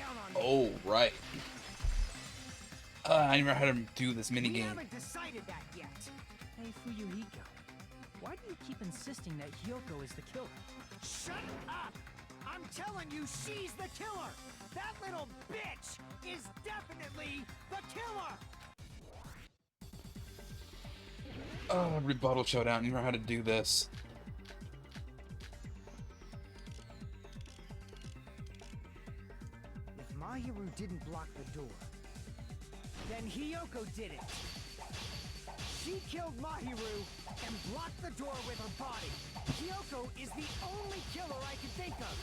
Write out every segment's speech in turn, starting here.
down on me. Oh, right. I never had him do this minigame. We haven't decided that yet. Hey, Fuyuhiko. Why do you keep insisting that Hiyoko is the killer? Shut up! I'm telling you, she's the killer! That little bitch is definitely the killer! Rebuttal showdown. You know how to do this. If Mahiru didn't block the door, then Hiyoko did it. She killed Mahiru and blocked the door with her body. Hiyoko is the only killer I can think of.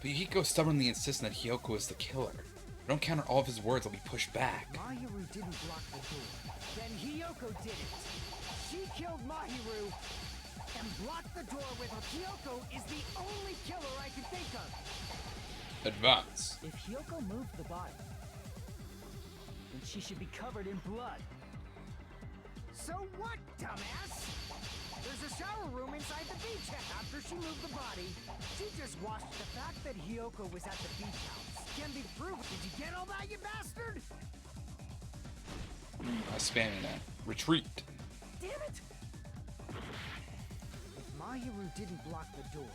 Fuyuhiko stubbornly insists that Hiyoko is the killer. If I don't counter all of his words, I'll be pushed back. Mahiru didn't block the door. Then Hiyoko did it. She killed Mahiru and blocked the door with her. Hiyoko is the only killer I can think of. Advance. If Hiyoko moved the body, then she should be covered in blood. So what, dumbass? There's a shower room inside the beach house. After she moved the body, she just washed. The fact that Hiyoko was at the beach house can be proven. Did you get all that, you bastard? Spamming that. Retreat. Damn it! If Mahiru didn't block the door,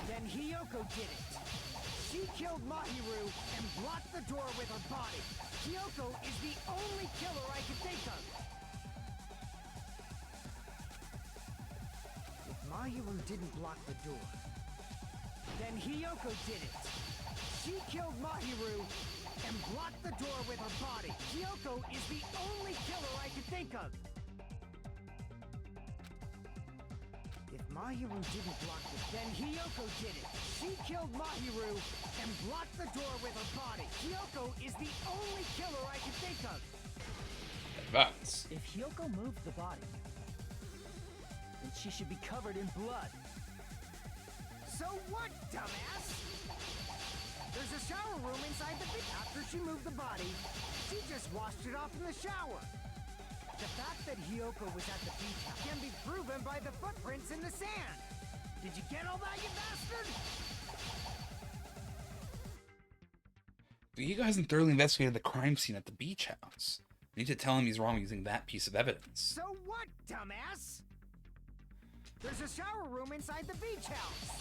then Hiyoko did it. She killed Mahiru and blocked the door with her body. Hiyoko is the only killer I can think of. If Mahiru didn't block the door, then Hiyoko did it. She killed Mahiru and blocked the door with her body. Hiyoko is the only killer I can think of. If Mahiru didn't block it, then Hiyoko did it. She killed Mahiru and blocked the door with her body. Hiyoko is the only killer I can think of. Advance. If Hiyoko moved the body, then she should be covered in blood. So what, dumbass? There's a shower room inside the beach. After she moved the body, she just washed it off in the shower. The fact that Hiyoko was at the beach house can be proven by the footprints in the sand. Did you get all that, you bastard? Fuyuhiko hasn't thoroughly investigated the crime scene at the beach house. We need to tell him he's wrong using that piece of evidence. So what, dumbass? There's a shower room inside the beach house.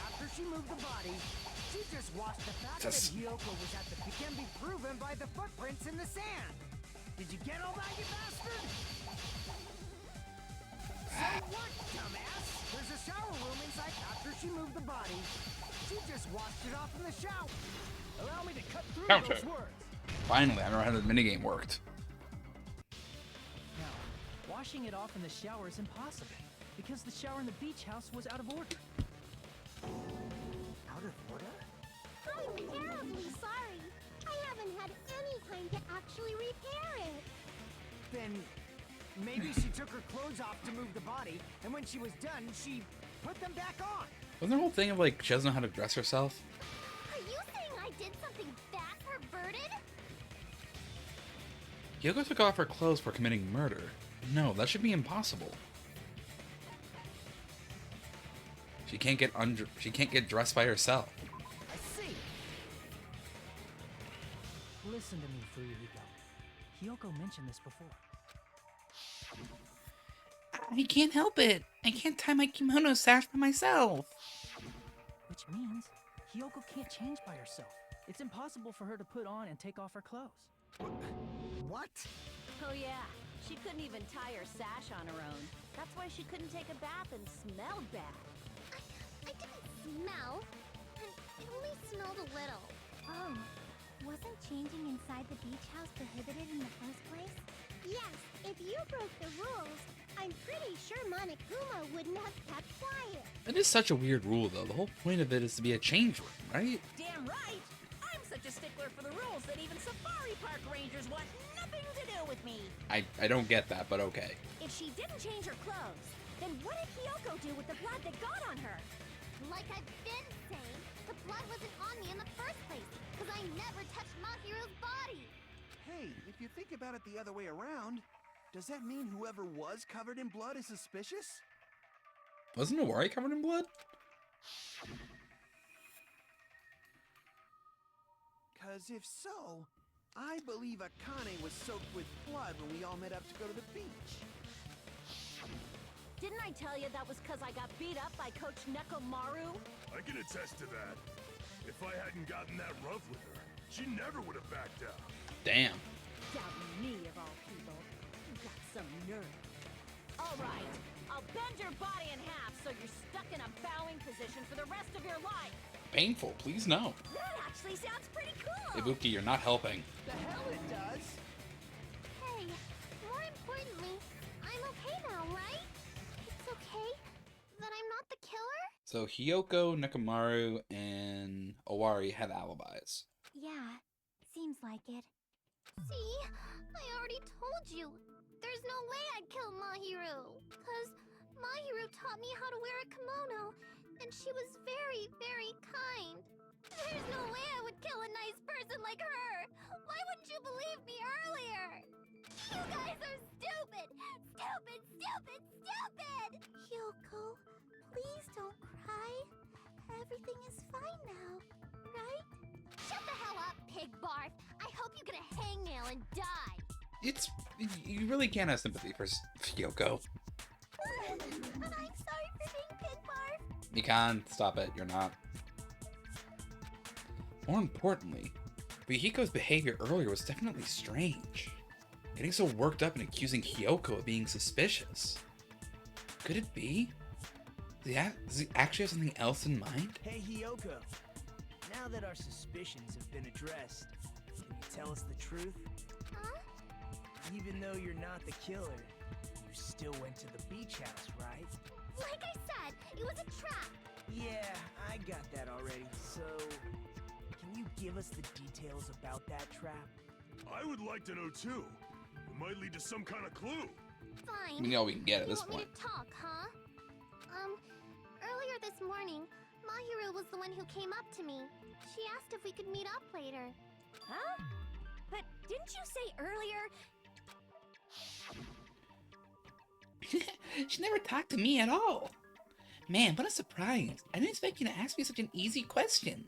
After she moved the body, she just washed. The fact that Hiyoko was at the beach can be proven by the footprints in the sand. Did you get all that, you bastard? So what, dumbass? There's a shower room inside. After she moved the body, she just washed it off in the shower. Allow me to cut through Counter. those words. Finally, I remember how the minigame worked. Now, washing it off in the shower is impossible, because the shower in the beach house was out of order. Out of order? I'm terribly sorry. I haven't had any time to actually repair it. Then maybe she took her clothes off to move the body, and when she was done, she put them back on. Wasn't the whole thing of like she doesn't know how to dress herself? Are you saying I did something that perverted? Hiyoko took off her clothes for committing murder. No, that should be impossible. She can't get dressed by herself. I see. Listen to me, Fuyuhiko. Hiyoko mentioned this before. I can't help it. I can't tie my kimono sash by myself. Which means Hiyoko can't change by herself. It's impossible for her to put on and take off her clothes. What? Oh yeah, she couldn't even tie her sash on her own. That's why she couldn't take a bath and smelled bad. I didn't smell. I only smelled a little. Oh, wasn't changing inside the beach house prohibited in the first place? Yes, if you broke the rules, I'm pretty sure Monokuma wouldn't have kept quiet. It is such a weird rule, though. The whole point of it is to be a change room, right? Damn right! I'm such a stickler for the rules that even safari park rangers want nothing to do with me. I don't get that, but okay. If she didn't change her clothes, then what did Hiyoko do with the blood that got on her? Like I've been saying, the blood wasn't on me in the first place, because I never touched Mahiru's body. Hey, if you think about it the other way around, does that mean whoever was covered in blood is suspicious? Wasn't Owari covered in blood? Because if so, I believe Akane was soaked with blood when we all met up to go to the beach. Didn't I tell you that was because I got beat up by Coach Nekomaru? I can attest to that. If I hadn't gotten that rough with her, she never would have backed out. Damn. Doubting me of all people. You got some nerve. All right, I'll bend your body in half so you're stuck in a bowing position for the rest of your life. Painful, please no. That actually sounds pretty cool. Ibuki, you're not helping. The hell it does! Hey, more importantly, I'm okay now, right? It's okay that I'm not the killer? So Hiyoko, Nekomaru, and Owari have alibis. Yeah, seems like it. See? I already told you. There's no way I'd kill Mahiru. Because Mahiru taught me how to wear a kimono, and she was very, very kind. There's no way I would kill a nice person like her. Why wouldn't you believe me earlier? You guys are stupid! Stupid, stupid, stupid! Hiyoko, please don't cry. Everything is fine now, right? Shut the hell up, pig barf! I hope you get a hangnail and die! You really can't have sympathy for Hiyoko. And I'm sorry for being pig barf! You can't stop it, you're not. More importantly, Fuyuhiko's behavior earlier was definitely strange. Getting so worked up and accusing Hiyoko of being suspicious. Could it be? Does he actually have something else in mind? Hey, Hiyoko. Now that our suspicions have been addressed, can you tell us the truth? Huh? Even though you're not the killer, you still went to the beach house, right? Like I said, it was a trap! Yeah, I got that already, so... Can you give us the details about that trap? I would like to know too. It might lead to some kind of clue. Fine. We know we can get at You this want point. me to talk, huh? Earlier this morning, Mahiru was the one who came up to me. She asked if we could meet up later. Huh? But didn't you say earlier... She never talked to me at all. Man, what a surprise. I didn't expect you to ask me such an easy question.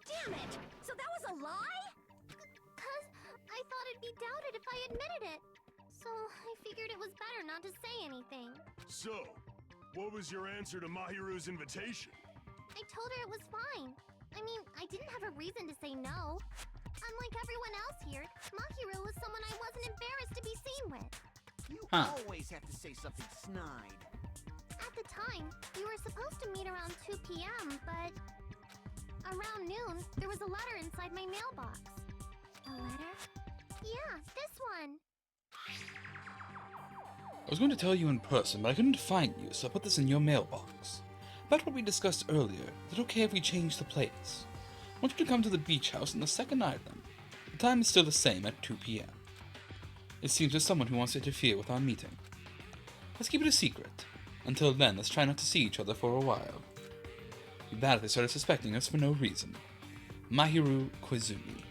Damn it! So that was a lie? Cause I thought it'd be doubted if I admitted it. So I figured it was better not to say anything. So, what was your answer to Mahiru's invitation? I told her it was fine. I mean, I didn't have a reason to say no. Unlike everyone else here, Mahiru was someone I wasn't embarrassed to be seen with. You Huh. always have to say something snide. At the time, we were supposed to meet around 2 p.m., but... around noon, there was a letter inside my mailbox. A letter? Yeah, this one. I was going to tell you in person, but I couldn't find you, so I put this in your mailbox. About what we discussed earlier, is it okay if we change the place? I want you to come to the beach house on the second item. The time is still the same at 2 p.m. It seems there's someone who wants to interfere with our meeting. Let's keep it a secret. Until then, let's try not to see each other for a while. It'd be bad if they started suspecting us for no reason. Mahiru Koizumi.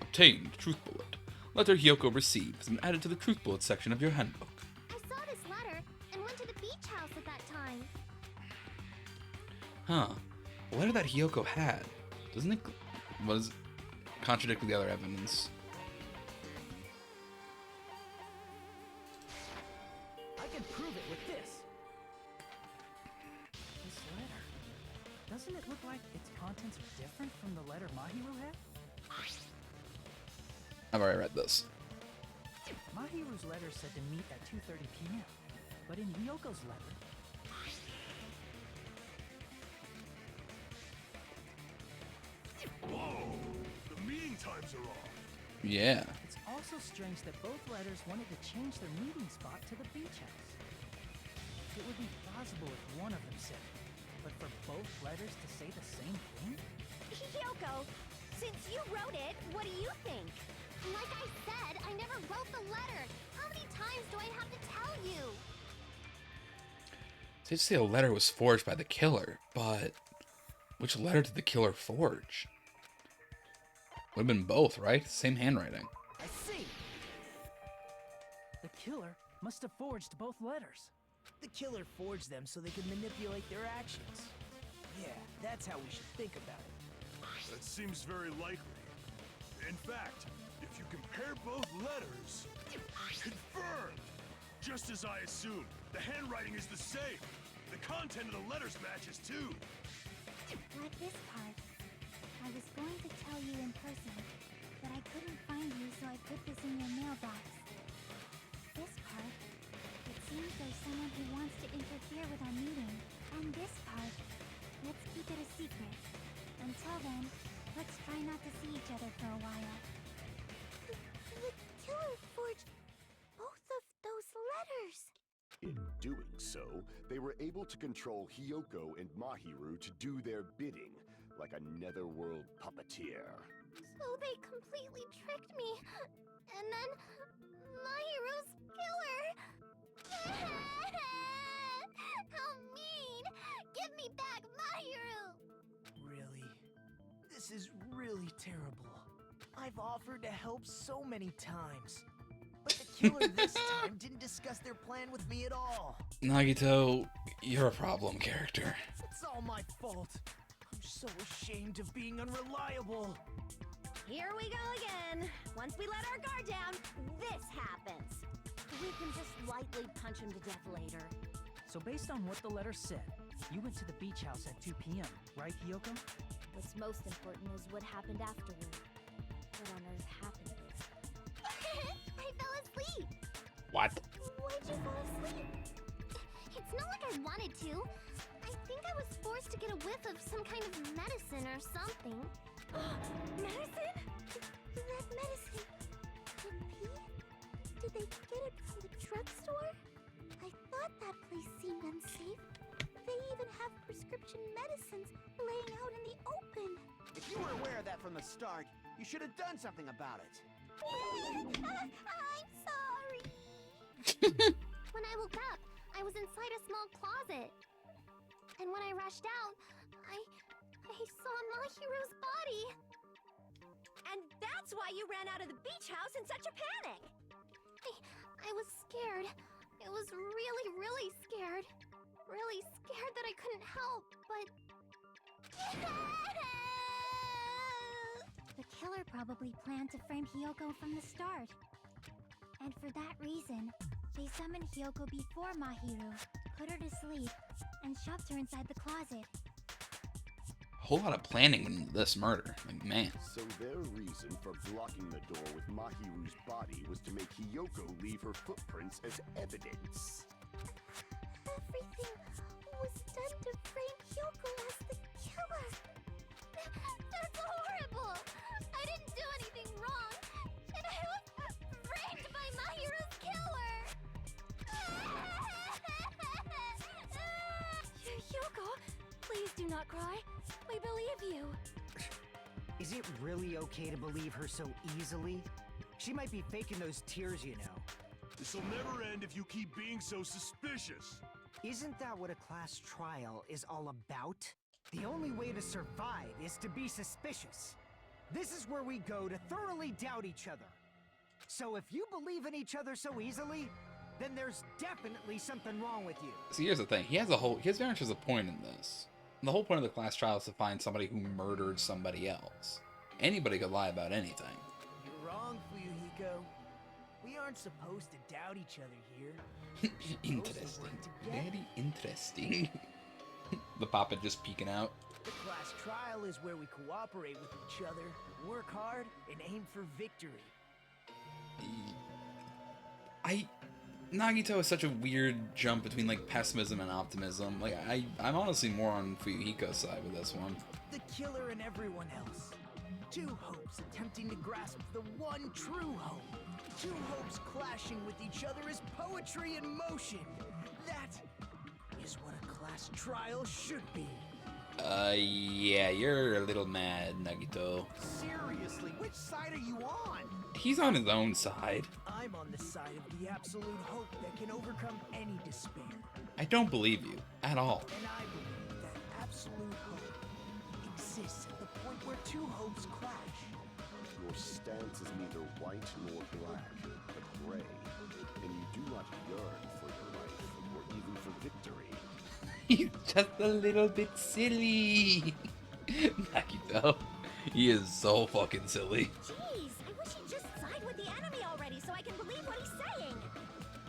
Obtained Truth Bullet. Letter Hiyoko received has been added to the Truth Bullet section of your handbook. I saw this letter and went to the beach house at that time. Huh. The letter that Hiyoko had, doesn't it contradict the other evidence? I can prove it with this. This letter. Doesn't it look like its contents are different from the letter Mahiru had? I've already read this. Mahiru's letter said to meet at 2:30 p.m. But in Hiyoko's letter... Whoa! The meeting times are off. Yeah. It's also strange that both letters wanted to change their meeting spot to the beach house. It would be plausible if one of them said it, but for both letters to say the same thing? Hiyoko, since you wrote it, what do you think? Like I said, I never wrote the letter. How many times do I have to tell you? They'd say a letter was forged by the killer, but which letter did the killer forge? Would have been both, right? Same handwriting. I see! The killer must have forged both letters. The killer forged them so they could manipulate their actions. Yeah, that's how we should think about it. That seems very likely. In fact, if you compare both letters... Confirmed! Just as I assumed, the handwriting is the same. The content of the letters matches too. Like this part. I was going to tell you in person, but I couldn't find you, so I put this in your mailbox. This part. It seems there's someone who wants to interfere with our meeting. And this part. Let's keep it a secret. Until then, let's try not to see each other for a while. The killer forged both of those letters! In doing so, they were able to control Hiyoko and Mahiru to do their bidding, like a netherworld puppeteer. So they completely tricked me. And then Mahiru's killer. How mean! Give me back Mahiru! Really? This is really terrible. I've offered to help so many times. But the killer this time didn't discuss their plan with me at all. Nagito, you're a problem character. It's all my fault. I'm so ashamed of being unreliable. Here we go again. Once we let our guard down, this happens. We can just lightly punch him to death later. So based on what the letter said, you went to the beach house at 2 p.m., right, Hiyoko? What's most important is what happened afterward. What on earth happened there? I fell asleep. What? Why'd you fall asleep? It's not like I wanted to. I think I was forced to get a whiff of some kind of medicine or something. Medicine? That medicine. The pee? Did they get it from the drugstore? I thought that place seemed unsafe. They even have prescription medicines laying out in the open. If you were aware of that from the start, you should have done something about it. I'm sorry. When I woke up, I was inside a small closet. And when I rushed out, I saw Mahiru's body. And that's why you ran out of the beach house in such a panic! I was scared. I was really, really scared. Really scared that I couldn't help, but... The killer probably planned to frame Hiyoko from the start. And for that reason, they summoned Hiyoko before Mahiru, put her to sleep, and shoved her inside the closet. Whole lot of planning went into this murder. Like, man. So their reason for blocking the door with Mahiru's body was to make Hiyoko leave her footprints as evidence. Everything was done to frame Hiyoko as the killer. That's horrible! I didn't do anything wrong, and I was framed by Mahiru's killer! Hiyoko, please do not cry. We believe you. Is it really okay to believe her so easily? She might be faking those tears, you know. This'll never end if you keep being so suspicious. Isn't that what a class trial is all about? The only way to survive is to be suspicious. This is where we go to thoroughly doubt each other. So if you believe in each other so easily, then there's definitely something wrong with you. See, here's the thing. He has very much a point in this. The whole point of the class trial is to find somebody who murdered somebody else. Anybody could lie about anything. You're wrong, Fuyuhiko. We aren't supposed to doubt each other here. Interesting. Very interesting. The puppet just peeking out. The class trial is where we cooperate with each other, work hard, and aim for victory. Nagito is such a weird jump between like pessimism and optimism. Like I'm honestly more on Fuyuhiko's side with this one. The killer and everyone else. Two hopes attempting to grasp the one true hope. Two hopes clashing with each other is poetry in motion. That is what a class trial should be. Yeah, you're a little mad, Nagito. Seriously, which side are you on? He's on his own side. I'm on the side of the absolute hope that can overcome any despair. I don't believe you, at all. And I believe that absolute hope exists at the point where two hopes clash. Your stance is neither white nor black, but gray, and you do not yearn for your life or even for victory. He's just a little bit silly. Nagito, He is so fucking silly. Jeez, I wish he'd just side with the enemy already so I can believe what he's saying.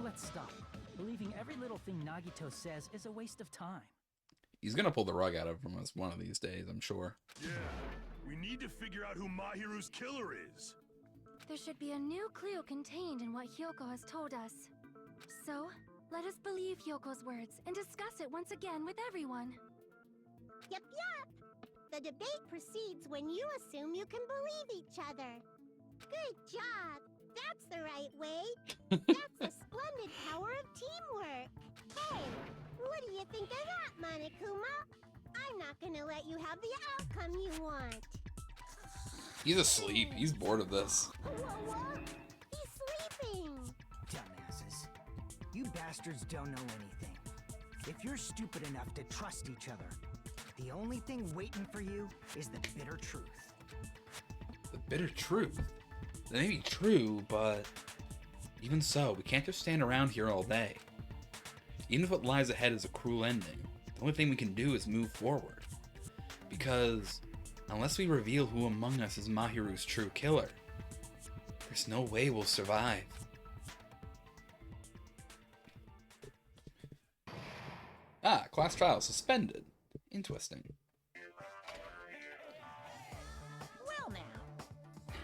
Let's stop. Believing every little thing Nagito says is a waste of time. He's gonna pull the rug out of from us one of these days, I'm sure. Yeah, we need to figure out who Mahiru's killer is. There should be a new clue contained in what Hiyoko has told us. So, let us believe Hyoko's words and discuss it once again with everyone. Yep, yep. The debate proceeds when you assume you can believe each other. Good job. That's the right way. That's the splendid power of teamwork. Hey, what do you think of that, Monokuma? I'm not gonna let you have the outcome you want. He's asleep. He's bored of this. What? He's sleeping. Dumbasses. You bastards don't know anything. If you're stupid enough to trust each other, the only thing waiting for you is the bitter truth. The bitter truth? That may be true, but even so, we can't just stand around here all day. Even if what lies ahead is a cruel ending, the only thing we can do is move forward. Because unless we reveal who among us is Mahiru's true killer, there's no way we'll survive. Ah, class trial suspended. Interesting. Well now.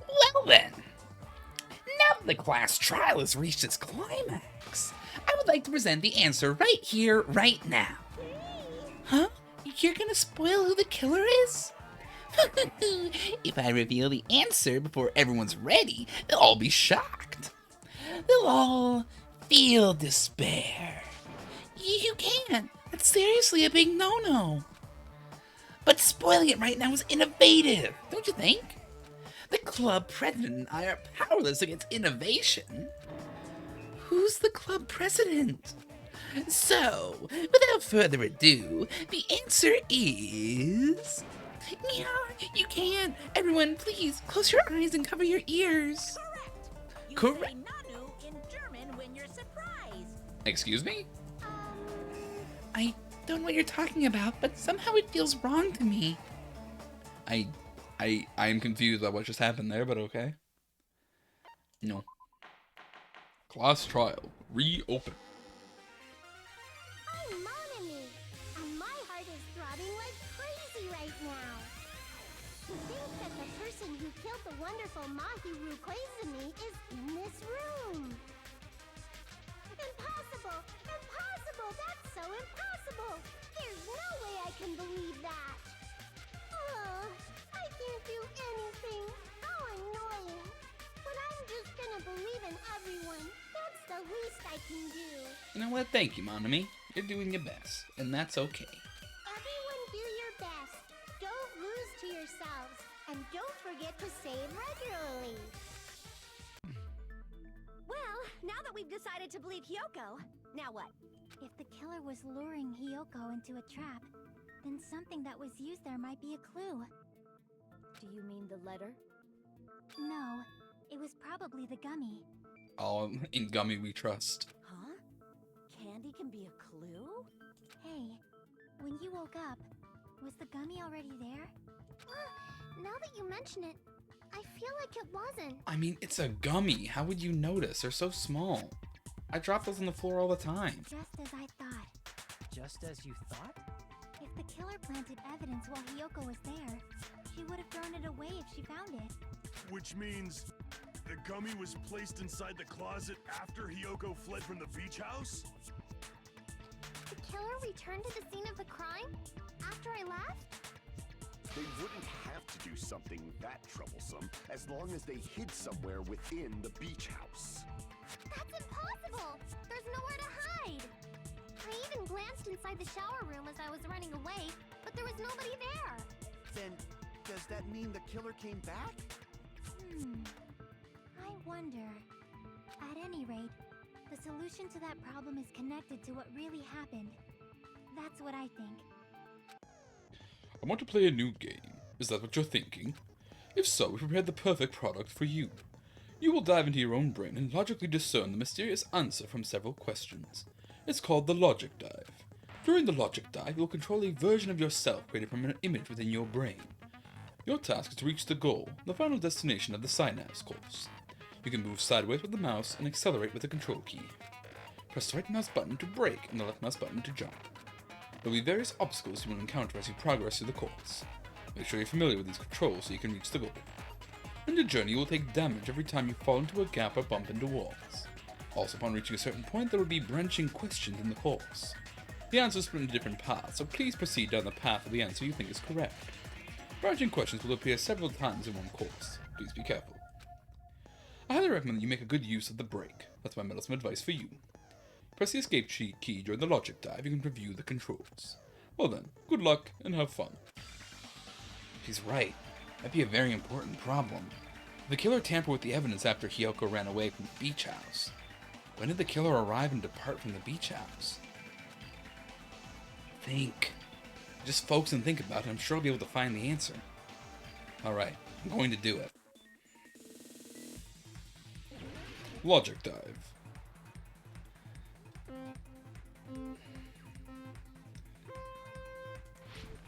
Well then, now that the class trial has reached its climax, I would like to present the answer right here, right now. Huh? You're gonna spoil who the killer is? If I reveal the answer before everyone's ready, they'll all be shocked. They'll all feel despair. You can't. That's seriously a big no-no. But spoiling it right now is innovative, don't you think? The club president and I are powerless against innovation. Who's the club president? So, without further ado, the answer is... Yeah, you can't. Everyone, please, close your eyes and cover your ears. Correct. You Correct. say Nanu in German when you're surprised. Excuse me? I don't know what you're talking about, but somehow it feels wrong to me. I'm confused by what just happened there, but okay. No. Class trial. Reopen. I'm Monami, and my heart is throbbing like crazy right now. To think that the person who killed the wonderful Mahiru Koizumi is in this room. Impossible! Impossible! That's so impossible! There's no way I can believe that! Oh, I can't do anything! How annoying! But I'm just gonna believe in everyone. That's the least I can do. You know what? Thank you, Monami. You're doing your best, and that's okay. Everyone do your best. Don't lose to yourselves. And don't forget to save regularly. Well, now that we've decided to believe Hiyoko, now what? If the killer was luring Hiyoko into a trap, then something that was used there might be a clue. Do you mean the letter? No, it was probably the gummy. All in Gummy we trust. Huh? Candy can be a clue? Hey, when you woke up, was the gummy already there? Now that you mention it, I feel like it wasn't. I mean, it's a gummy. How would you notice? They're so small. I drop those on the floor all the time. Just as I thought. Just as you thought? If the killer planted evidence while Hiyoko was there, she would have thrown it away if she found it. Which means the gummy was placed inside the closet after Hiyoko fled from the beach house? The killer returned to the scene of the crime after I left? They wouldn't have to do something that troublesome as long as they hid somewhere within the beach house. That's impossible! There's nowhere to hide! I even glanced inside the shower room as I was running away, but there was nobody there! Then, does that mean the killer came back? I wonder. At any rate, the solution to that problem is connected to what really happened. That's what I think. I want to play a new game. Is that what you're thinking? If so, we prepared the perfect product for you. You will dive into your own brain and logically discern the mysterious answer from several questions. It's called the Logic Dive. During the Logic Dive, you'll control a version of yourself created from an image within your brain. Your task is to reach the goal, the final destination of the Synapse course. You can move sideways with the mouse and accelerate with the control key. Press the right mouse button to brake and the left mouse button to jump. There will be various obstacles you will encounter as you progress through the course. Make sure you're familiar with these controls so you can reach the goal. On your journey, you will take damage every time you fall into a gap or bump into walls. Also, upon reaching a certain point, there will be branching questions in the course. The answers split into different paths, so please proceed down the path of the answer you think is correct. Branching questions will appear several times in one course. Please be careful. I highly recommend that you make a good use of the brake. That's my meddlesome advice for you. Press the escape key during the logic dive. You can review the controls. Well then, good luck and have fun. She's right. That'd be a very important problem. The killer tampered with the evidence after Hiyoko ran away from the beach house. When did the killer arrive and depart from the beach house? Think. Just focus and think about it. I'm sure I'll be able to find the answer. Alright, I'm going to do it. Logic dive.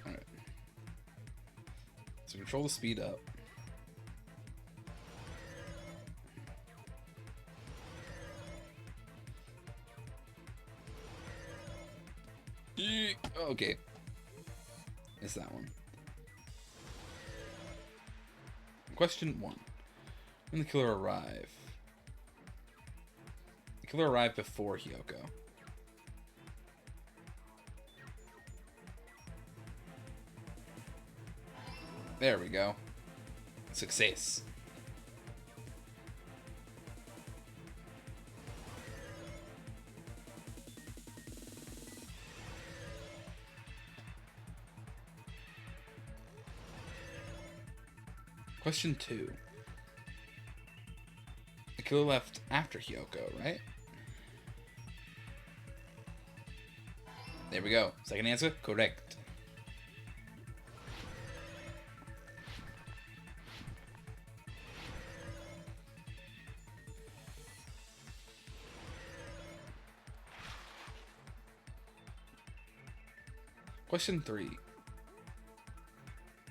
Alright. So control the speed up. Okay. It's that one. Question 1. When did the killer arrive? The killer arrived before Hiyoko. There we go. Success. Question 2. The killer left after Hiyoko, right? There we go. Second answer, correct. Question 3.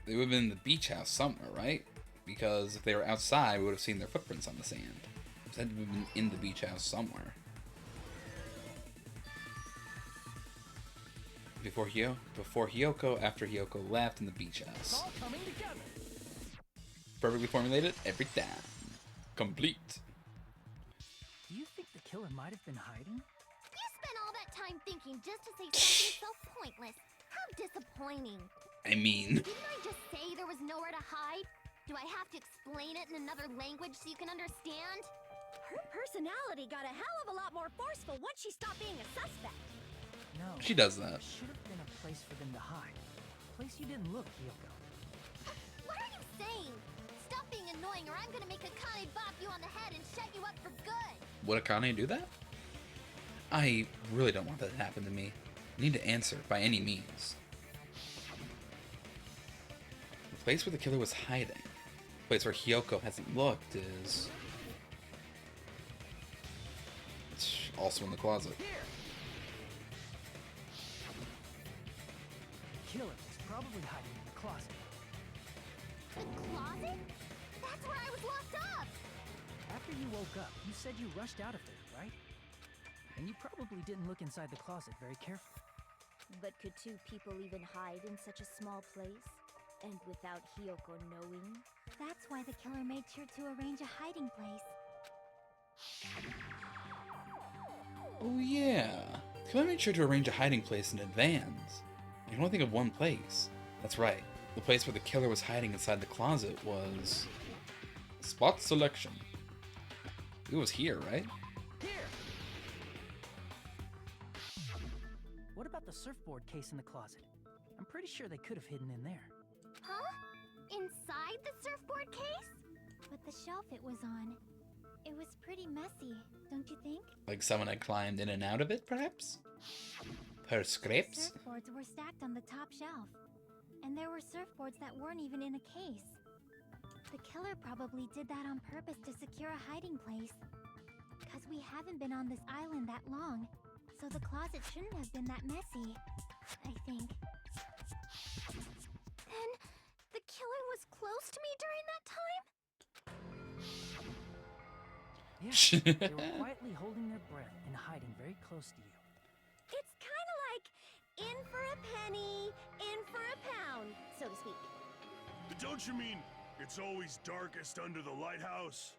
They would have been in the beach house somewhere, right? Because if they were outside, we would have seen their footprints on the sand. So they had to have been in the beach house somewhere. Before Hiyoko, after Hiyoko left in the beach house. All coming together. Perfectly formulated every time. Complete. Do you think the killer might have been hiding? You spent all that time thinking just to say something so pointless. How disappointing. I mean... Didn't I just say there was nowhere to hide? Do I have to explain it in another language so you can understand? Her personality got a hell of a lot more forceful once she stopped being a suspect. No. She does that. There should have been a place for them to hide. A place you didn't look, Hiyoko. What are you saying? Stop being annoying or I'm gonna make Akane bop you on the head and shut you up for good. Would Akane do that? I really don't want that to happen to me. I need to answer by any means. The place where the killer was hiding, the place where Hiyoko hasn't looked, is... it's also in the closet. The killer was probably hiding in the closet. The closet? That's where I was locked up! After you woke up, you said you rushed out of there, right? And you probably didn't look inside the closet very carefully. But could two people even hide in such a small place? And without Hiyoko knowing? That's why the killer made sure to arrange a hiding place. Oh yeah, the killer made sure to arrange a hiding place in advance. I can only think of one place. That's right, the place where the killer was hiding inside the closet was... spot selection. It was here, right? Here! What about the surfboard case in the closet? I'm pretty sure they could have hidden in there. Huh? Inside the surfboard case? But the shelf it was on, it was pretty messy, don't you think? Like someone had climbed in and out of it, perhaps? Her scrapes? Surfboards were stacked on the top shelf. And there were surfboards that weren't even in a case. The killer probably did that on purpose to secure a hiding place. Because we haven't been on this island that long, so the closet shouldn't have been that messy, I think. Then, the killer was close to me during that time? Yeah, they were quietly holding their breath and hiding very close to you. It's kind of like in for a penny, in for a pound, so to speak. Don't you mean it's always darkest under the lighthouse?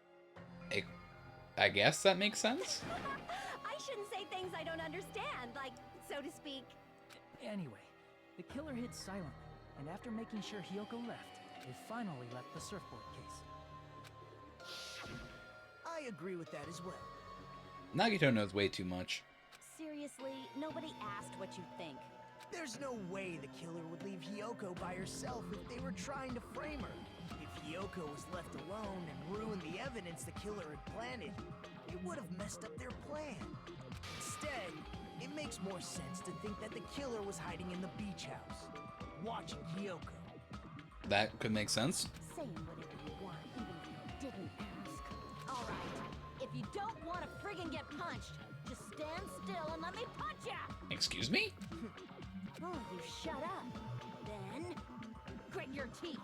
I guess that makes sense. I shouldn't say things I don't understand, like, so to speak. Anyway, the killer hid silently, and after making sure Hiyoko left, they finally left the surfboard case. I agree with that as well. Nagito knows way too much. Seriously, nobody asked what you think. There's no way the killer would leave Hiyoko by herself if they were trying to frame her. If Hiyoko was left alone and ruined the evidence the killer had planted, it would have messed up their plan. Instead, it makes more sense to think that the killer was hiding in the beach house, watching Hiyoko. That could make sense. Saying whatever you want, even if you didn't ask. All right, if you don't want to friggin' get punched, just stand still and let me punch ya! Excuse me? Oh, you shut up. Then, grit your teeth.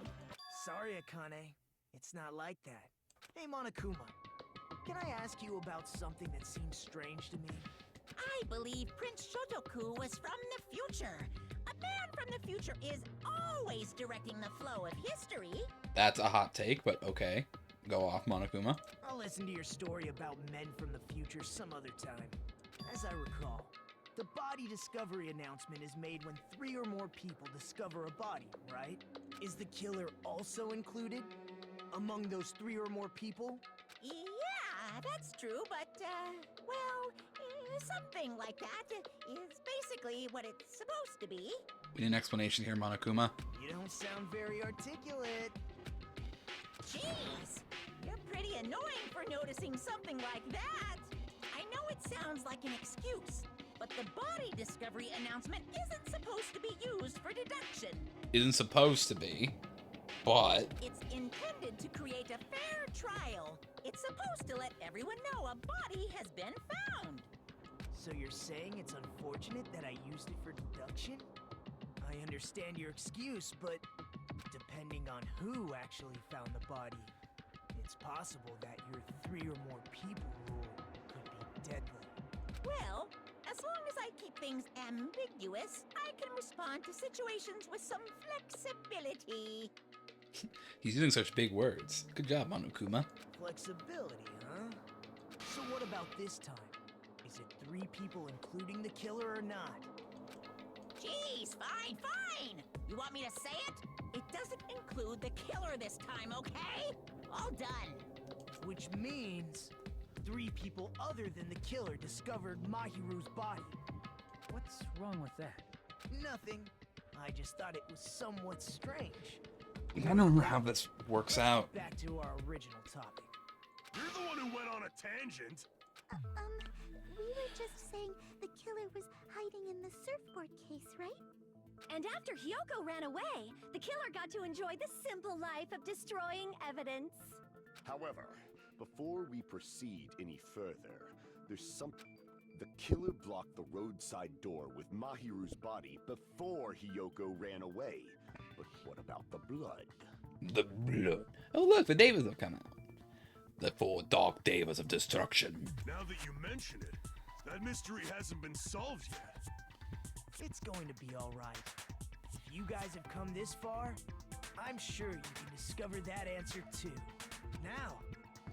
Sorry, Akane. It's not like that. Hey, Monokuma. Can I ask you about something that seems strange to me? I believe Prince Shotoku was from the future. A man from the future is always directing the flow of history. That's a hot take, but okay. Go off, Monokuma. I'll listen to your story about men from the future some other time. As I recall, the body discovery announcement is made when 3 or more people discover a body, right? Is the killer also included among those 3 or more people? Yeah, that's true, but, well, something like that is basically what it's supposed to be. We need an explanation here, Monokuma. You don't sound very articulate. Jeez, you're pretty annoying for noticing something like that. I know it sounds like an excuse, but the body discovery announcement isn't supposed to be used for deduction. Isn't supposed to be, but... It's intended to create a fair trial. It's supposed to let everyone know a body has been found. So you're saying it's unfortunate that I used it for deduction? I understand your excuse, but depending on who actually found the body, it's possible that your 3 or more people rule could be deadly. Well, as long as I keep things ambiguous, I can respond to situations with some flexibility. He's using such big words. Good job, Monokuma. Flexibility, huh? So what about this time? Is it 3 people including the killer or not? Jeez, fine, fine! You want me to say it? It doesn't include the killer this time, okay? All done. Which means 3 people other than the killer discovered Mahiru's body. What's wrong with that? Nothing. I just thought it was somewhat strange. I don't remember how this works out. Back to our original topic. You're the one who went on a tangent. We were just saying the killer was hiding in the surfboard case, right? And after Hiyoko ran away, the killer got to enjoy the simple life of destroying evidence. However, before we proceed any further, there's something. The killer blocked the roadside door with Mahiru's body before Hiyoko ran away. But what about the blood? The blood. Oh look, the Devas have come out. The 4 dark Devas of destruction. Now that you mention it, that mystery hasn't been solved yet. It's going to be all right. If you guys have come this far, I'm sure you can discover that answer too. Now,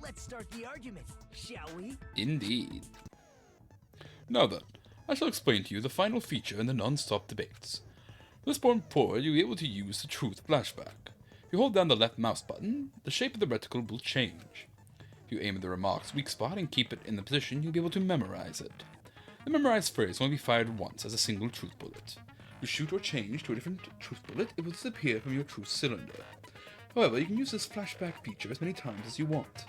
let's start the argument, shall we? Indeed. Now then, I shall explain to you the final feature in the non-stop debates. For this point forward, you'll be able to use the truth flashback. If you hold down the left mouse button, the shape of the reticle will change. If you aim at the remark's weak spot and keep it in the position, you'll be able to memorize it. The memorized phrase will only be fired once as a single truth bullet. If you shoot or change to a different truth bullet, it will disappear from your truth cylinder. However, you can use this flashback feature as many times as you want.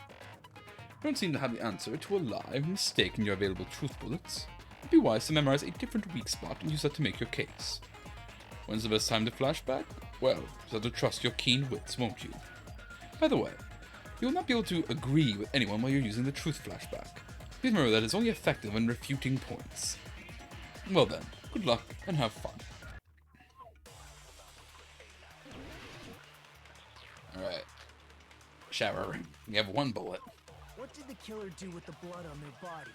If you don't seem to have the answer to a lie or mistake in your available truth bullets, it'd be wise to memorize a different weak spot and use that to make your case. When's the best time to flashback? Well, you just have to trust your keen wits, won't you? By the way, you will not be able to agree with anyone while you're using the truth flashback. Please remember that it's only effective when refuting points. Well then, good luck and have fun. Alright. shower ring. You have one bullet. What did the killer do with the blood on their body?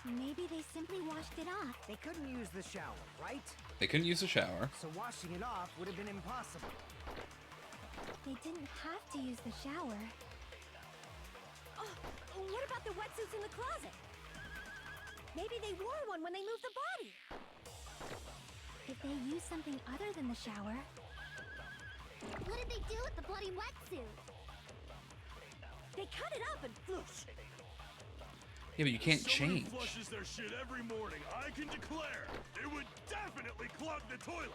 Maybe they simply washed it off. They couldn't use the shower, right? They couldn't use a shower. So washing it off would have been impossible. They didn't have to use the shower. Oh, what about the wetsuits in the closet? Maybe they wore one when they moved the body. If they used something other than the shower... What did they do with the bloody wetsuit? They cut it up and floosh. Yeah, but you can't Somebody change. flushes their shit every morning. I can declare it would definitely clog the toilet.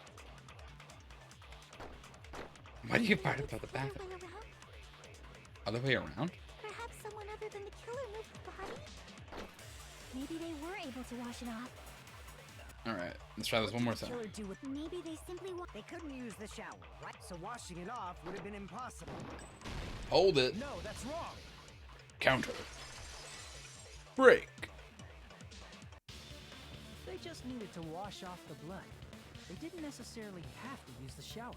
Why do you fight about the bathroom? Other way around? Perhaps someone other than the killer moved the body? Maybe they were able to wash it off. Alright, let's try this one more time. Maybe they simply They couldn't use the shower, right? So washing it off would have been impossible. Hold it. No, that's wrong. Counter. Break. They just needed to wash off the blood. They didn't necessarily have to use the shower.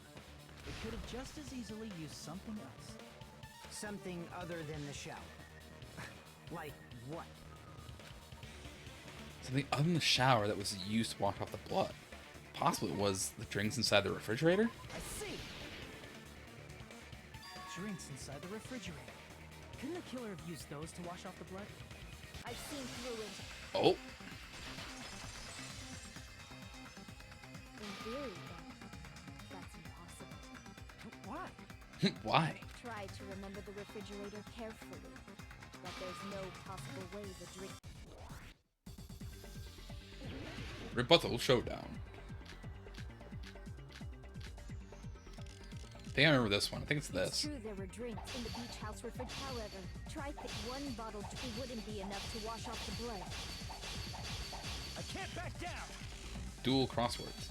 They could have just as easily used something else. Something other than the shower. Like what? Something other than the shower that was used to wash off the blood. Possibly it was the drinks inside the refrigerator? I see. Drinks inside the refrigerator. Couldn't the killer have used those to wash off the blood? I've seen through it. Oh. In theory, that's impossible. Why? Why? Try to remember the refrigerator carefully. But there's no possible way the drink... Rebuttal showdown. I think I remember this one. I think it's It's this. true there were drinks in the beach house refrigerator. However, try pick one bottle wouldn't be enough to wash off the blood. I can't back down. Dual crosswords.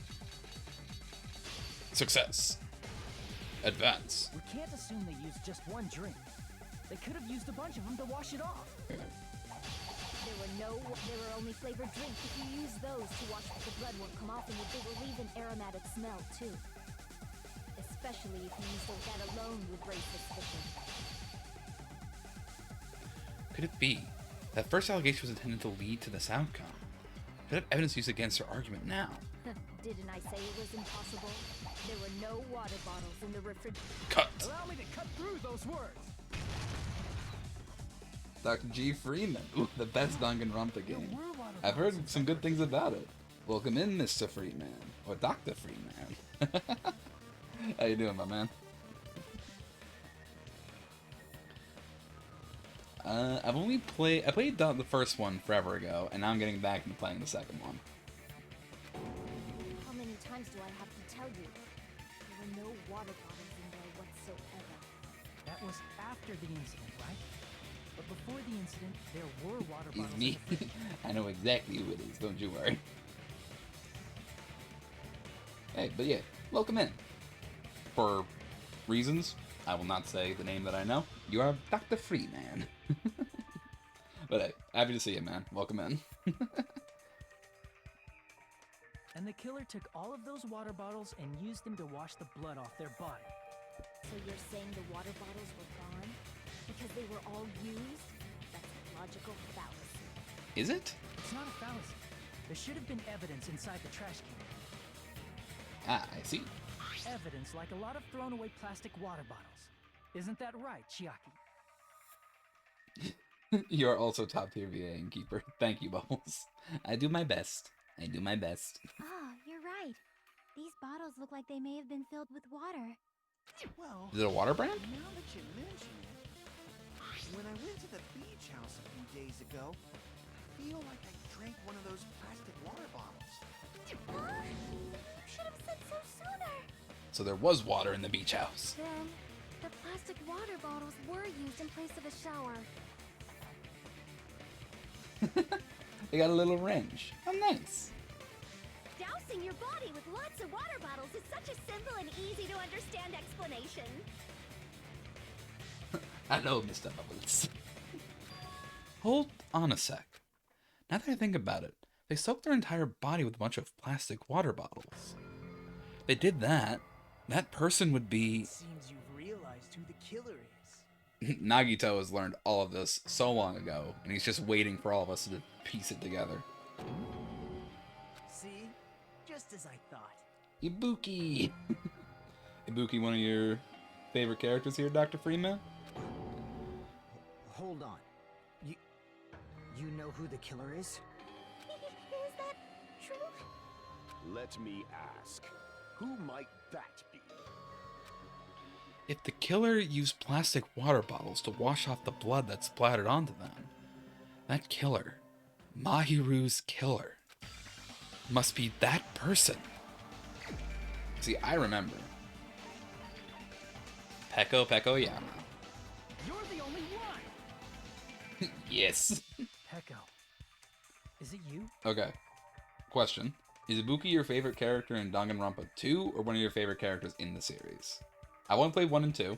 Success. Advance. We can't assume they used just one drink. They could have used a bunch of them to wash it off. There were only flavored drinks. If you use those to wash off, the blood won't come off, and it will leave an aromatic smell too. Especially if you use those, that alone would raise suspicion. Could it be that first allegation was intended to lead to this outcome? Could have evidence used against her argument now? Didn't I say it was impossible? There were no water bottles in the refrigerator. Cut. Allow me to cut through those words. Dr. G. Freeman. Ooh, the best Danganronpa game. I've heard some good things about it. Welcome in, Mr. Freeman. Or Dr. Freeman. How you doing, my man? I played the first one forever ago, and now I'm getting back into playing the second one. How many times do I have to tell you? There were no water bottles in there whatsoever. That was after the incident, right? But before the incident, there were water bottles. It's me. I know exactly who it is, don't you worry. Hey, but yeah, welcome in. For reasons, I will not say the name that I know. You are Dr. Freeman. But hey, happy to see you, man. Welcome in. And the killer took all of those water bottles and used them to wash the blood off their body. So you're saying the water bottles were gone? Because they were all used? That's a logical fallacy. Is it? It's not a fallacy. There should have been evidence inside the trash can. Ah, I see. Evidence like a lot of thrown away plastic water bottles. Isn't that right, Chiaki? You are also top tier VA and keeper. Thank you, Bubbles. I do my best. I do my best. Oh, you're right. These bottles look like they may have been filled with water. Well, Is it a water brand? now that you mention it, when I went to the beach house a few days ago, I feel like I drank one of those plastic water bottles. You should have said so sooner. So there was water in the beach house. Then, the plastic water bottles were used in place of a shower. They got a little wrench. Oh, nice. Dousing your body with lots of water bottles is such a simple and easy to understand explanation. Hello, Mr. Bubbles. Hold on a sec. Now that I think about it, they soaked their entire body with a bunch of plastic water bottles. If they did that, that person would be... It seems you've realized who the killer is. Nagito has learned all of this so long ago, and he's just waiting for all of us to piece it together. See? Just as I thought. Ibuki! Ibuki, one of your favorite characters here, Dr. Freeman? Hold on. You know who the killer is? Is that true? Let me ask, who might that be? If the killer used plastic water bottles to wash off the blood that splattered onto them, that killer, Mahiru's killer, must be that person. See, I remember. Peko Yama. You're the only one! Yes. Peko. Is it you? Okay. Question. Is Ibuki your favorite character in Danganronpa 2 or one of your favorite characters in the series? I want to play 1 and 2,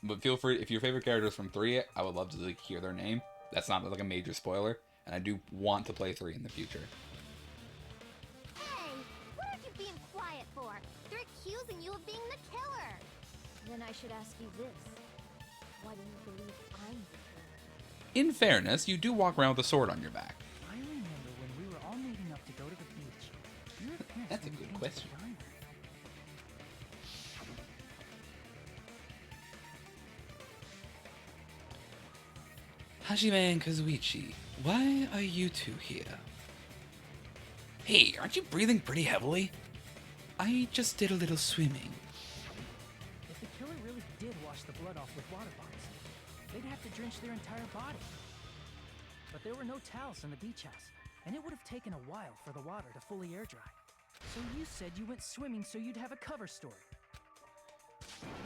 but feel free, if your favorite character is from 3, I would love to like, hear their name. That's not like a major spoiler, and I do want to play 3 in the future. Hey, what are you being quiet for? They're accusing you of being the killer. Then I should ask you this. Why do you believe I'm the killer? In fairness, you do walk around with a sword on your back. I remember when we were all meeting up to go to the beach. Your appearance That's a when we good came to question. the diner. Hajime and Kazuichi, why are you two here? Hey, aren't you breathing pretty heavily? I just did a little swimming. If the killer really did wash the blood off with water bombs, they'd have to drench their entire body. But there were no towels in the beach house, and it would have taken a while for the water to fully air dry. So you said you went swimming so you'd have a cover story.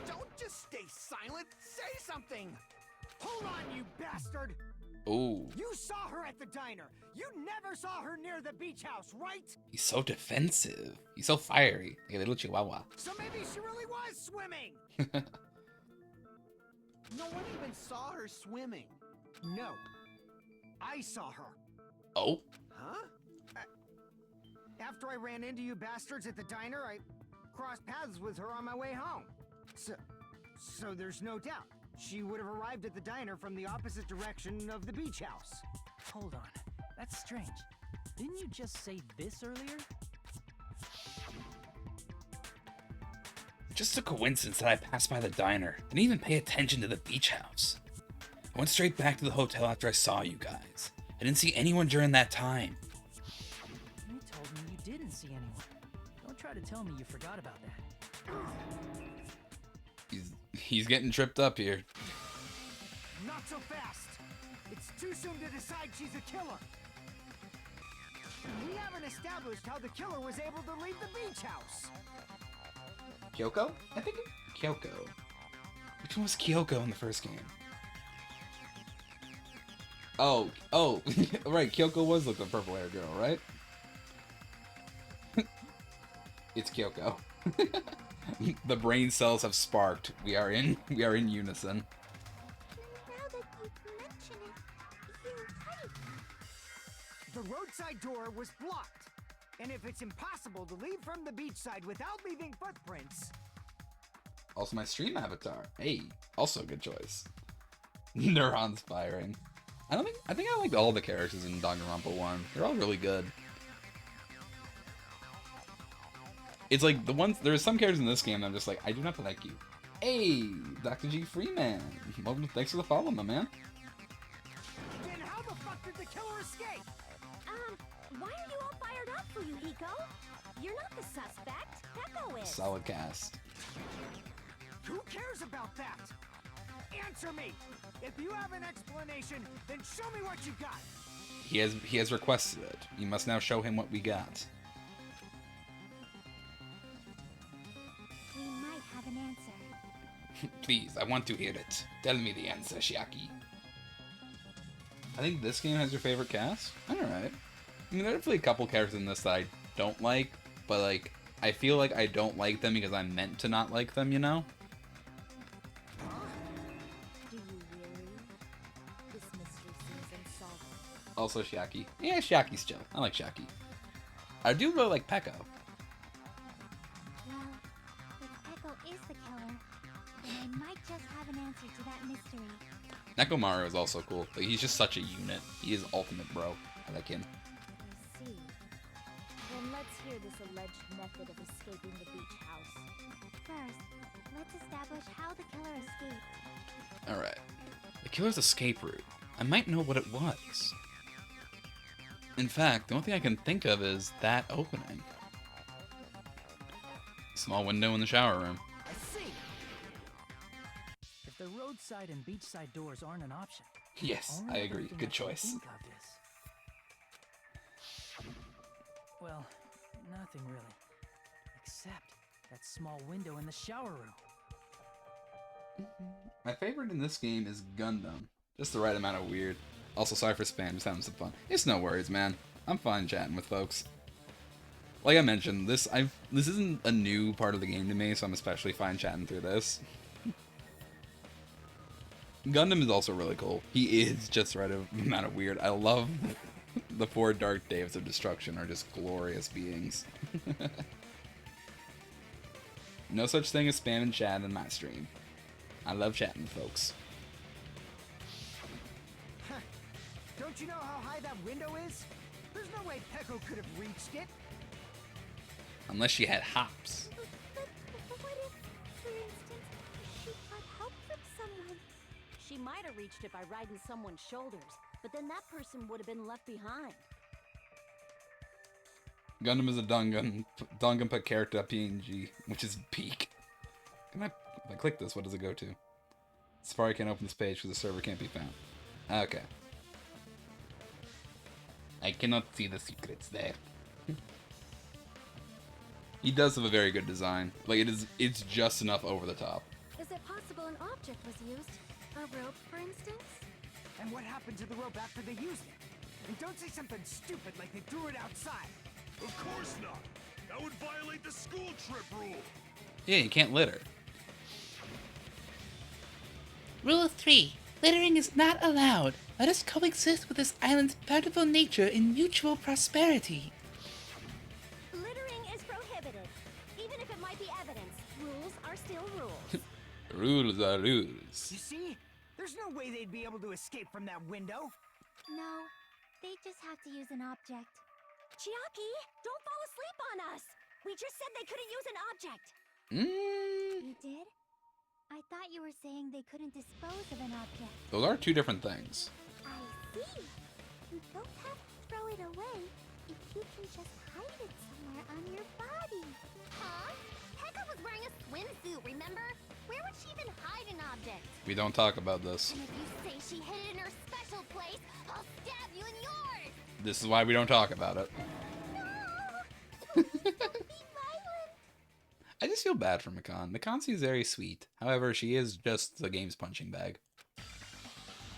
Don't just stay silent. Say something. Hold on, you bastard! Ooh, You saw her at the diner! You never saw her near the beach house, right? he's so defensive. He's so fiery, like a little chihuahua. So maybe she really was swimming! No one even saw her swimming. No. I saw her. Oh, Huh? After I ran into you bastards at the diner, I crossed paths with her on my way home. So there's no doubt. She would have arrived at the diner from the opposite direction of the beach house. Hold on, that's strange. Didn't you just say this earlier? just a coincidence that I passed by the diner. Didn't even pay attention to the beach house. I went straight back to the hotel after I saw you guys. I didn't see anyone during that time. You told me you didn't see anyone. Don't try to tell me you forgot about that. He's getting tripped up here. Not so fast! It's too soon to decide she's a killer! We haven't established how the killer was able to leave the beach house! Hiyoko? I think Hiyoko. Which one was Hiyoko in the first game? Oh, right, Hiyoko was like the purple-haired girl, right? It's Hiyoko. The brain cells have sparked. We are in unison. Now that you mention it, you're right. The roadside door was blocked. And if it's impossible to leave from the beachside without leaving footprints... Also my stream avatar. Hey, also a good choice. Neurons firing. I think I liked all the characters in Danganronpa 1. They're all really good. It's like the ones, there are some characters in this game that I'm just like, I do not like you. Hey, Dr. G Freeman. Welcome, thanks for the follow, my man. Then how the fuck did the killer escape? Why are you all fired up, Fuyuhiko? You're not the suspect. Heko is. Solid cast. Who cares about that? Answer me! If you have an explanation, then show me what you got! He has requested it. You must now show him what we got. We might have an answer. Please, I want to hear it. Tell me the answer, Shiaki. I think this game has your favorite cast? Alright. I mean, there are definitely a couple characters in this that I don't like, but like, I feel like I don't like them because I'm meant to not like them, you know? Do you really? This mystery seems unsolvable. Also Shiaki. Yeah, Shiaki's chill. I like Shiaki. I do really like Peko. Well, if Echo is the killer, then I might just have an answer to that mystery. mystery. Nekomaru is also cool. Like, he's just such a unit. He is ultimate bro. I like him. I see. Then let's hear this alleged method of escaping the beach house. First, let's establish how the killer escaped. Alright. The killer's escape route. I might know what it was. In fact, the only thing I can think of is that opening. Small window in the shower room. I see. If the roadside and beachside doors aren't an option. Yes, only I other agree. thing Good I can choice. think of is... Well, nothing really. Except that small window in the shower room. My favorite in this game is Gundam. Just the right amount of weird. Also, sorry for spam, just having some fun. It's no worries, man. I'm fine chatting with folks. Like I mentioned, this isn't a new part of the game to me, so I'm especially fine chatting through this. Gundam is also really cool. He is just the right amount of weird. I love the 4 Dark Daves of Destruction are just glorious beings. No such thing as spam and chat in my stream. I love chatting with folks. Don't you know how high that window is? There's no way Peko could have reached it. Unless she had hops. But what if, for instance, she got help from someone? She might have reached it by riding someone's shoulders, but then that person would have been left behind. Gundam is a Danganronpa character.png, which is peak. If I click this, what does it go to? Safari can't open this page because the server can't be found. Okay. I cannot see the secrets there. He does have a very good design. Like, it's just enough over the top. Is it possible an object was used? A rope, for instance? And what happened to the rope after they used it? And don't say something stupid like they threw it outside. Of course not! That would violate the school trip rule! Yeah, you can't litter. Rule 3. Littering is not allowed. Let us coexist with this island's bountiful nature in mutual prosperity. Littering is prohibited. Even if it might be evidence, rules are still rules. Rules are rules. You see? There's no way they'd be able to escape from that window. No, they just have to use an object. Chiaki, don't fall asleep on us! We just said they couldn't use an object! You did? I thought you were saying they couldn't dispose of an object. Those are 2 different things. I see. You don't have to throw it away if you can just hide it somewhere on your body. Huh? Pekka was wearing a swimsuit, remember? Where would she even hide an object? We don't talk about this. And if you say she hid it in her special place, I'll stab you in yours! This is why we don't talk about it. Don't be violent! I just feel bad for Mikan. Mikan seems very sweet. However, she is just the game's punching bag.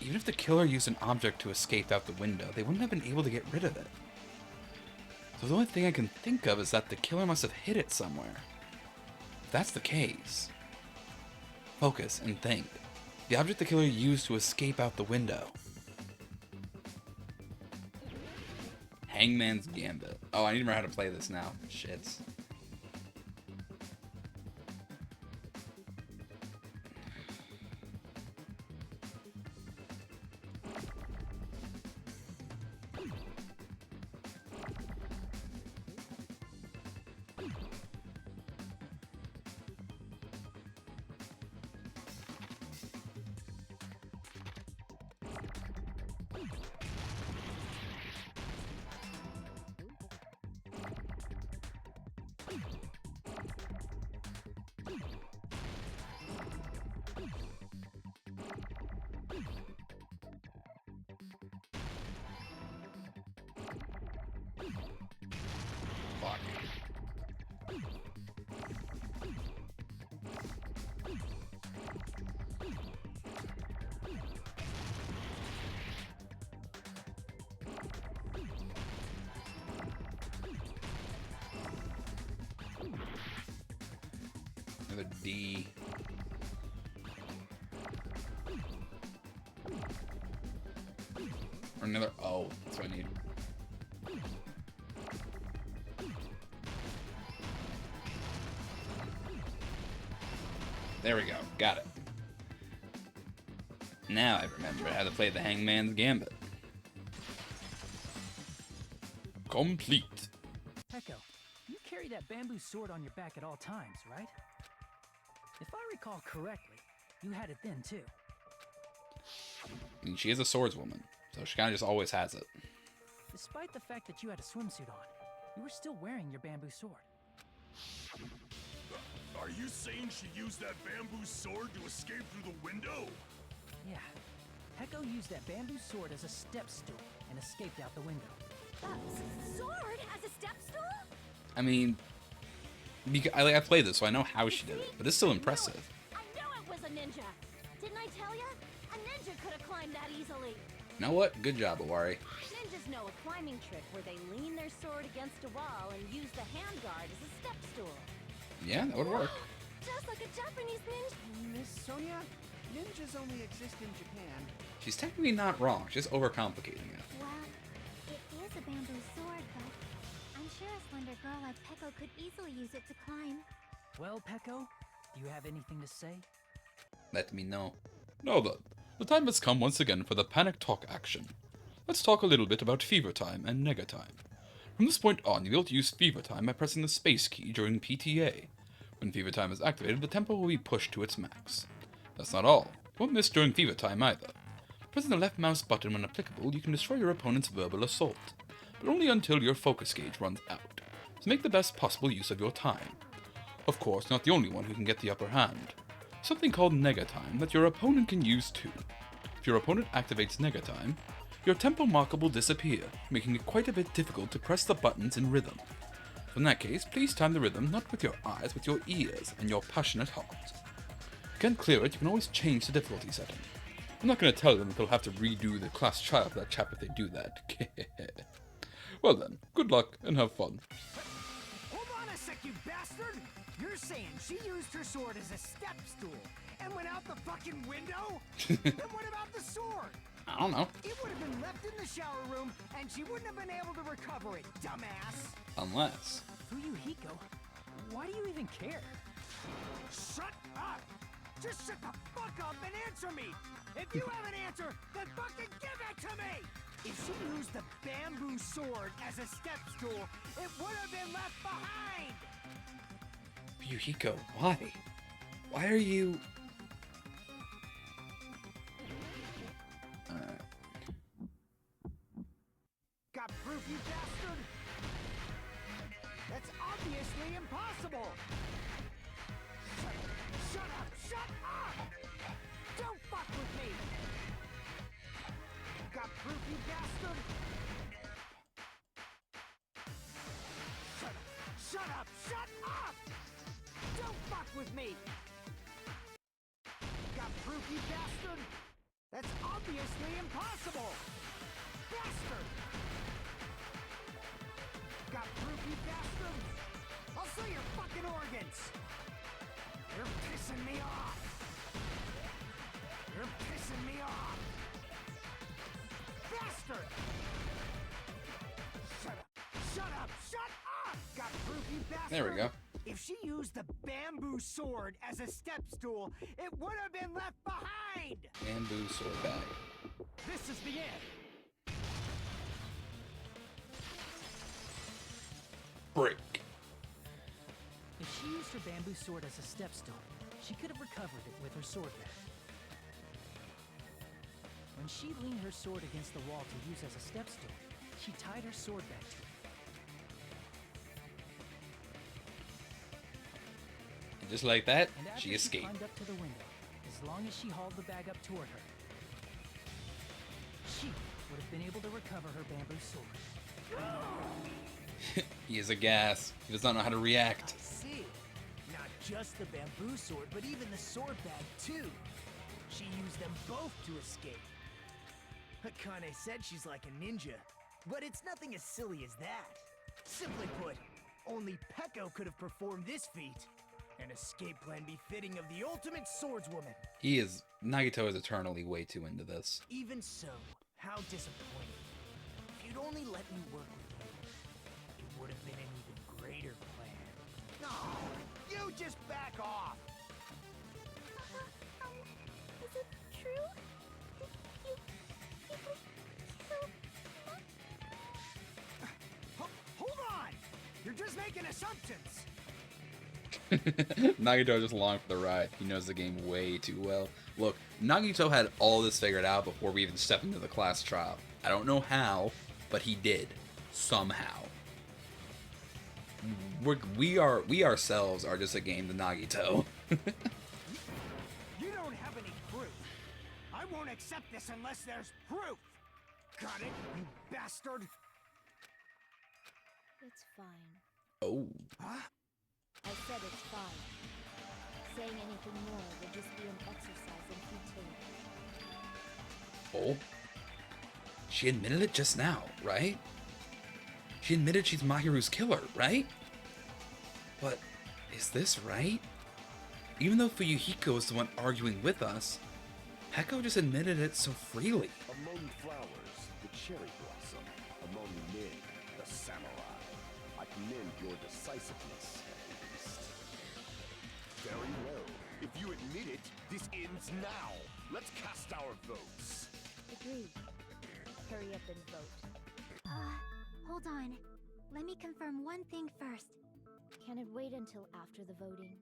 Even if the killer used an object to escape out the window, they wouldn't have been able to get rid of it. So the only thing I can think of is that the killer must have hid it somewhere. If that's the case, focus and think. The object the killer used to escape out the window. Hangman's Gambit. Oh, I need to remember how to play this now. Shits. Fuck. Another D. Or another O. That's what I need. There we go. Got it. Now I remember how to play the Hangman's Gambit. Complete. Heko, you carry that bamboo sword on your back at all times, right? If I recall correctly, you had it then too. I mean, she is a swordswoman, so she kind of just always has it. Despite the fact that you had a swimsuit on, you were still wearing your bamboo sword. Are you saying she used that bamboo sword to escape through the window? Yeah. Heko used that bamboo sword as a step stool and escaped out the window. Sword as a step stool? I mean, I played this, so I know how she did it, but it's still impressive. I knew it was a ninja. Didn't I tell ya? A ninja could have climbed that easily. You know what? Good job, Awari. Ninjas know a climbing trick where they lean their sword against a wall and use the handguard as a step stool. Yeah, that would work. Just like a Japanese ninja. Miss Sonia, ninjas only exist in Japan. She's technically not wrong, she's just overcomplicating it. Well, it is a bamboo sword, but I'm sure a slender girl like Peko could easily use it to climb. Well, Peko, do you have anything to say? Let me know. Now then, the time has come once again for the panic talk action. Let's talk a little bit about fever time and nega time. From this point on, you'll be able to use fever time by pressing the space key during PTA. When fever time is activated, the tempo will be pushed to its max. That's not all. You won't miss during fever time either. Pressing the left mouse button when applicable, you can destroy your opponent's verbal assault, but only until your focus gauge runs out, so make the best possible use of your time. Of course, not the only one who can get the upper hand. Something called nega time that your opponent can use too. If your opponent activates nega time, your tempo marker will disappear, making it quite a bit difficult to press the buttons in rhythm. So in that case, please time the rhythm not with your eyes, but your ears and your passionate heart. If you can't clear it, you can always change the difficulty setting. I'm not going to tell them that they'll have to redo the class trial for that chap if they do that. Well then, good luck and have fun. Hold on a sec, you bastard! You're saying she used her sword as a step stool and went out the fucking window? Then what about the sword? I don't know. It would have been left in the shower room and she wouldn't have been able to recover it, dumbass! Unless. Fuyuhiko, why do you even care? Shut up! Just shut the fuck up and answer me! If you have an answer, then fucking give it to me! If she used the bamboo sword as a step stool, it would have been left behind! Fuyuhiko, why? Why are you... Got proof, you bastard? That's obviously impossible! Shut up! Shut up! Don't fuck with me! Got proof, you bastard? Shut up! Shut up! Don't fuck with me! Got proof, you bastard? That's obviously impossible! Bastard! Got proof, you bastard? I'll sell your fucking organs! You're pissing me off! You're pissing me off! Bastard! Shut up! Shut up! Shut up! Got proof, you bastard? There we go. If she used the bamboo sword as a step stool, it would have been left behind! Bamboo sword bag. This is the end! Break. If she used her bamboo sword as a step stool, she could have recovered it with her sword bag. When she leaned her sword against the wall to use as a step stool, she tied her sword back to it. And just like that, And after she escaped. climbed up to the window, as long as she hauled the bag up toward her, she would have been able to recover her bamboo sword. He is a gas. He does not know how to react. I see. Not just the bamboo sword, but even the sword bag, too. She used them both to escape. Akane said she's like a ninja, but it's nothing as silly as that. Simply put, only Peko could have performed this feat. An escape plan befitting of the ultimate swordswoman. He is... Nagito is eternally way too into this. Even so, how disappointing. If you'd only let me work with you, it would have been an even greater plan. No, you just back off! Is it true? Hold on! You're just making assumptions! Nagito just along for the ride. He knows the game way too well. Look, Nagito had all this figured out before we even stepped into the class trial. I don't know how, but he did. Somehow. We ourselves are just a game to Nagito. You don't have any proof. I won't accept this unless there's proof. Got it, you bastard? It's fine. Oh. Huh? I said it's fine. Saying anything more would just be an exercise in futility. Oh. She admitted it just now, right? She admitted she's Mahiru's killer, right? But is this right? Even though Fuyuhiko is the one arguing with us, Heko just admitted it so freely. Among flowers, the cherry blossom. Among men, the samurai. I commend your decisiveness, at least. Very well. If you admit it, this ends now. Let's cast our votes. Agreed. Hurry up and vote. Hold on. Let me confirm one thing first. Can it wait until after the voting?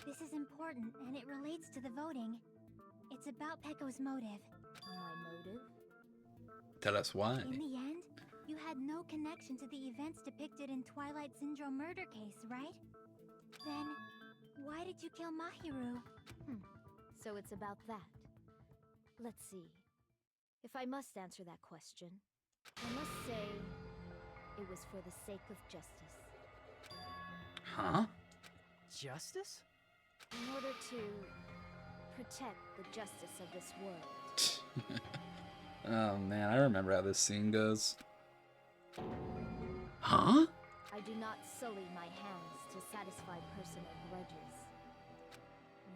This is important, and it relates to the voting. It's about Pecco's motive. My motive? Tell us why. In the end, you had no connection to the events depicted in Twilight Syndrome murder case, right? Then, why did you kill Mahiru? So it's about that. Let's see. If I must answer that question, I must say it was for the sake of justice. Huh? Justice? In order to protect the justice of this world. Oh man, I remember how this scene goes. Huh? I do not sully my hands to satisfy personal grudges.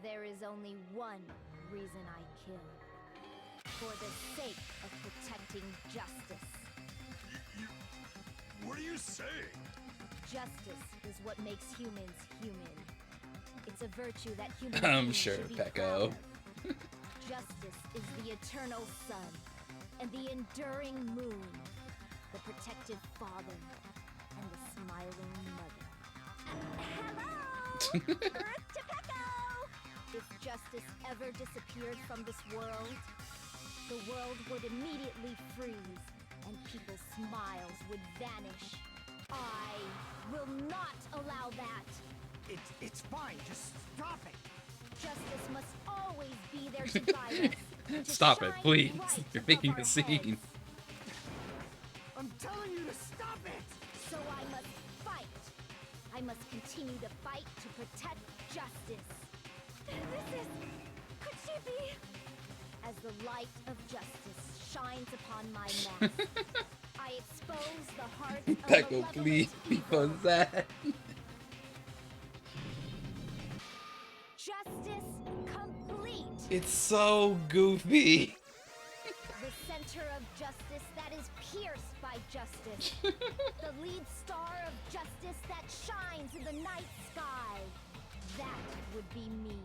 There is only one reason I kill. For the sake of protecting justice. What are you saying? Justice is what makes humans human. It's a virtue that humans I'm sure, should be Pecco. proud of. Justice is the eternal sun and the enduring moon, the protective father and the smiling mother. Hello! Earth to Pecco! If justice ever disappeared from this world, the world would immediately freeze and people's smiles would vanish. I will not allow that. It's fine, just stop it. Justice must always be there to guide us. to Stop it, shine please. bright You're above making our a scene. heads. I'm telling you to stop it! So I must fight. I must continue to fight to protect justice. Could she be? As the light of justice shines upon my mask, I expose the hearts of Pecco, malevolent please, evil. because that. Justice complete. It's so goofy. The center of justice that is pierced by justice. The lead star of justice that shines in the night sky. That would be me.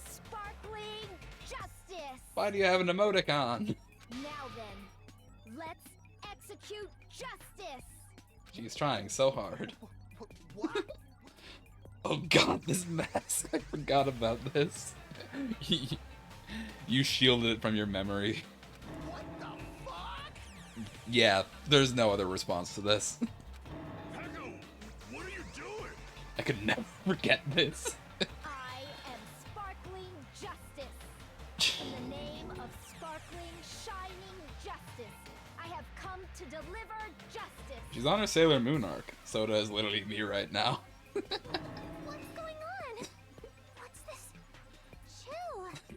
Sparkling justice. Why do you have an emoticon? Now then, let's execute justice. She's trying so hard. What? Oh god, this mask. I forgot about this. You shielded it from your memory. What the fuck? Yeah, there's no other response to this. Pecco, what are you doing? I could never forget this. I am sparkling justice. In the name of sparkling, shining justice, I have come to deliver justice. She's on her Sailor Moon arc. Soda is literally me right now. What's going on? What's this?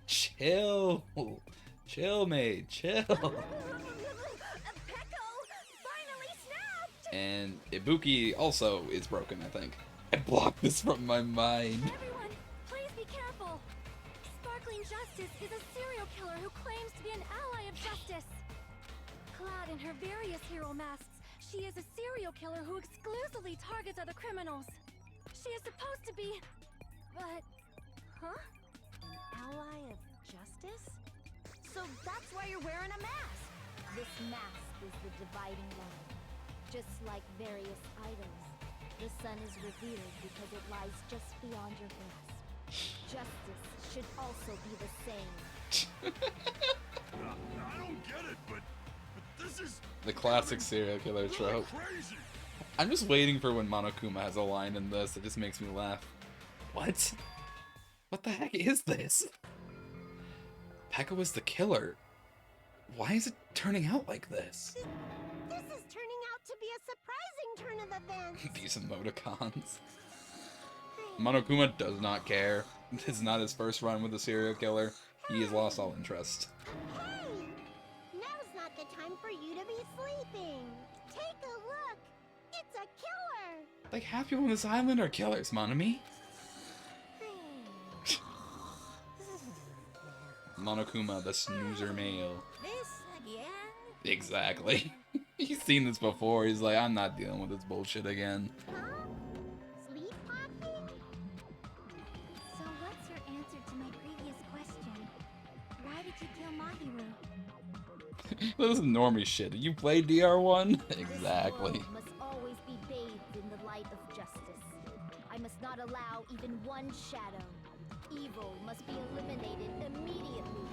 Chill. Chill. Chill, maid. Chill. Pecco finally snapped! And Ibuki also is broken, I think. I blocked this from my mind. Everyone, please be careful. Sparkling Justice is a serial killer who claims to be an ally of justice. Clad in her various hero masks, she is a serial killer who exclusively targets other criminals. She is supposed to be... but... Huh? An ally of justice? So that's why you're wearing a mask! This mask is the dividing line. Just like various idols, the sun is revered because it lies just beyond your grasp. Justice should also be the same. I don't get it, but this is The classic serial killer trope. crazy. I'm just waiting for when Monokuma has a line in this that just makes me laugh. What? What the heck is this? Pekka was the killer. Why is it turning out like this? This is turning out to be a surprising turn of events. These emoticons. Monokuma does not care. This is not his first run with a serial killer. He has lost all interest. Hey! Now's not the time for you to be sleeping. Take a look. It's a killer. Like, half people on this island are killers, Monami. Monokuma, the snoozer male. This again? Exactly. He's seen this before. He's like, I'm not dealing with this bullshit again. Huh? Sleepwalking? So what's your answer to my previous question? Why did you kill Mahiru? This is normie shit. Did you play DR1? Exactly. This world must always be bathed in the light of justice. I must not allow even one shadow. Evil must be eliminated immediately.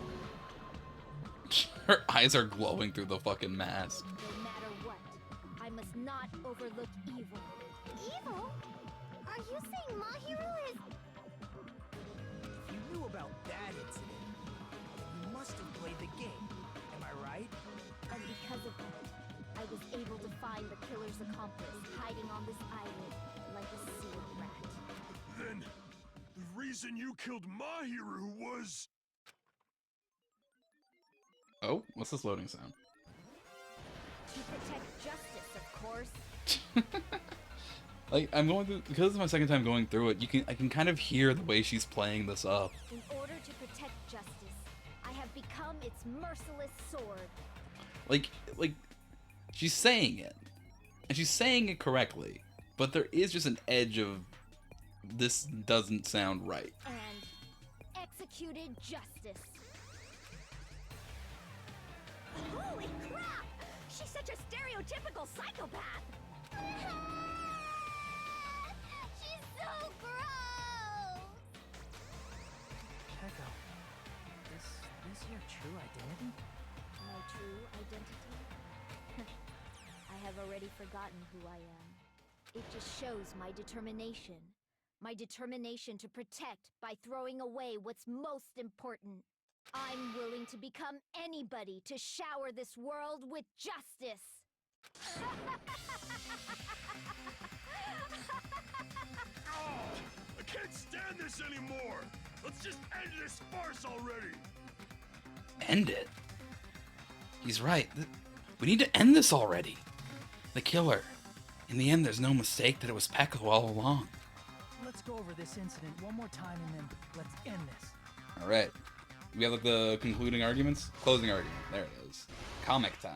Her eyes are glowing through the fucking mask. No matter what, I must not overlook evil. Evil? Are you saying Mahiru is... If you knew about that incident, you must have played the game. Am I right? And because of that, I was able to find the killer's accomplice hiding on this island like a sewer rat. Then the reason you killed Mahiru was... Oh, what's this loading sound? To protect justice, of course. Like, I'm going through, because it's my second time going through it, I can kind of hear the way she's playing this up. In order to protect justice, I have become its merciless sword. Like, she's saying it. And she's saying it correctly. But there is just an edge of, this doesn't sound right. And executed justice. Holy crap! She's such a stereotypical psychopath! She's so gross! Pekka, is your true identity? My true identity? I have already forgotten who I am. It just shows my determination. My determination to protect by throwing away what's most important. I'm willing to become anybody to shower this world with justice. I can't stand this anymore! Let's just end this farce already! End it? He's right. We need to end this already. The killer. In the end, there's no mistake that it was Pekka all along. Let's go over this incident one more time and then let's end this. Alright. We have like the concluding arguments? Closing argument. There it is. Comic time.